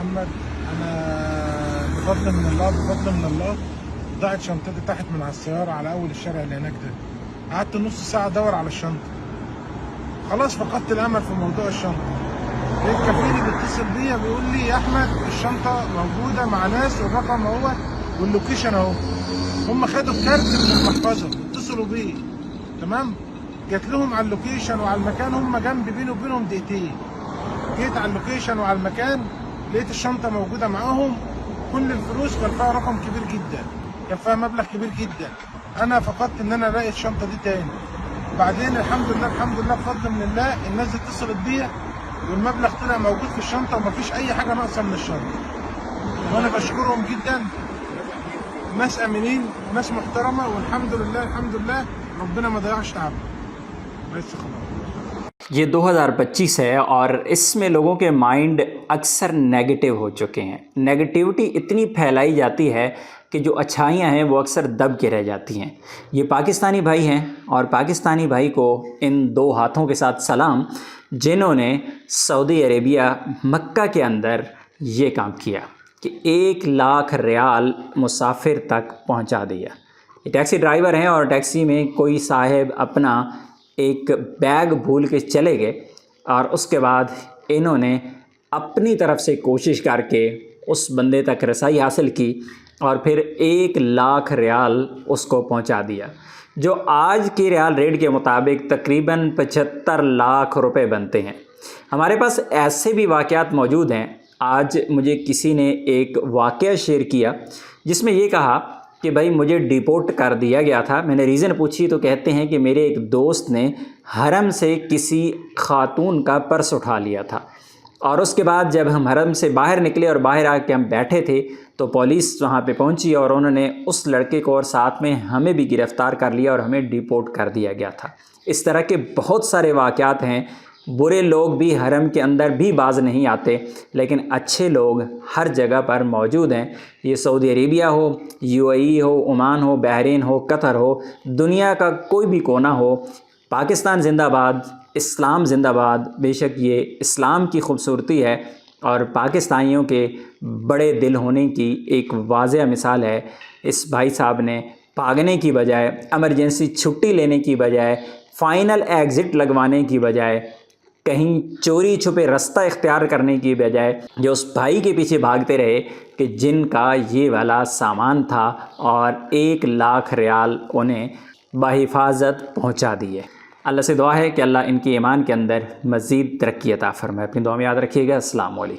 محمد، انا بفضل من الله ضاعت شنطتي تحت من على السياره على اول الشارع اللي هناك ده. قعدت نص ساعه ادور على الشنطه، خلاص فقدت الامل في موضوع الشنطه. لقيت كفيلي بيتصل بيا بيقول لي يا احمد الشنطه موجوده مع ناس والرقم اهو واللوكيشن اهو. هم خدوا الكارت من المحفظه اتصلوا بيه، تمام. جات لهم على اللوكيشن وعلى المكان، هم جنبي بيني وبينهم دقيقتين. جيت على اللوكيشن وعلى المكان لقيت الشنطه موجوده معاهم، كل الفلوس كان فيها رقم كبير جدا، كان فيها مبلغ كبير جدا. انا فقدت ان انا الاقي الشنطه دي تاني. بعدين الحمد لله بفضل من الله الناس دي اتصلت بيا والمبلغ طلع موجود في الشنطه ومفيش اي حاجه ناقصه من الشنطه. وانا بشكرهم جدا، ناس امنين وناس محترمه، والحمد لله ربنا ما ضيعش تعبنا. بس خلاص. یہ 2025 ہے اور اس میں لوگوں کے مائنڈ اکثر نیگیٹو ہو چکے ہیں. نیگیٹیوٹی اتنی پھیلائی جاتی ہے کہ جو اچھائیاں ہیں وہ اکثر دب کے رہ جاتی ہیں. یہ پاکستانی بھائی ہیں اور پاکستانی بھائی کو ان دو ہاتھوں کے ساتھ سلام جنہوں نے سعودی عربیہ مکہ کے اندر یہ کام کیا کہ 1,00,000 ریال مسافر تک پہنچا دیا. یہ ٹیکسی ڈرائیور ہیں اور ٹیکسی میں کوئی صاحب اپنا ایک بیگ بھول کے چلے گئے اور اس کے بعد انہوں نے اپنی طرف سے کوشش کر کے اس بندے تک رسائی حاصل کی اور پھر 1,00,000 ریال اس کو پہنچا دیا، جو آج کی ریال ریٹ کے مطابق تقریباً 75 لاکھ روپے بنتے ہیں. ہمارے پاس ایسے بھی واقعات موجود ہیں. آج مجھے کسی نے ایک واقعہ شیئر کیا جس میں یہ کہا کہ بھائی مجھے ڈیپورٹ کر دیا گیا تھا. میں نے ریزن پوچھی تو کہتے ہیں کہ میرے ایک دوست نے حرم سے کسی خاتون کا پرس اٹھا لیا تھا اور اس کے بعد جب ہم حرم سے باہر نکلے اور باہر آ کے ہم بیٹھے تھے تو پولیس وہاں پہ پہنچی اور انہوں نے اس لڑکے کو اور ساتھ میں ہمیں بھی گرفتار کر لیا اور ہمیں ڈیپورٹ کر دیا گیا تھا. اس طرح کے بہت سارے واقعات ہیں. برے لوگ بھی حرم کے اندر بھی باز نہیں آتے، لیکن اچھے لوگ ہر جگہ پر موجود ہیں. یہ سعودی عربیہ ہو، UAE ہو، عمان ہو، بحرین ہو، قطر ہو، دنیا کا کوئی بھی کونا ہو، پاکستان زندہ باد، اسلام زندہ باد. بے شک یہ اسلام کی خوبصورتی ہے اور پاکستانیوں کے بڑے دل ہونے کی ایک واضح مثال ہے. اس بھائی صاحب نے بھاگنے کی بجائے، ایمرجنسی چھٹی لینے کی بجائے، فائنل ایگزٹ لگوانے کی بجائے، کہیں چوری چھپے رستہ اختیار کرنے کی بجائے جو اس بھائی کے پیچھے بھاگتے رہے کہ جن کا یہ والا سامان تھا اور 1,00,000 ریال انہیں بحفاظت پہنچا دیے. اللہ سے دعا ہے کہ اللہ ان کی ایمان کے اندر مزید ترقی عطا فرمائے. اپنی دعا میں یاد رکھیے گا. السلام علیکم.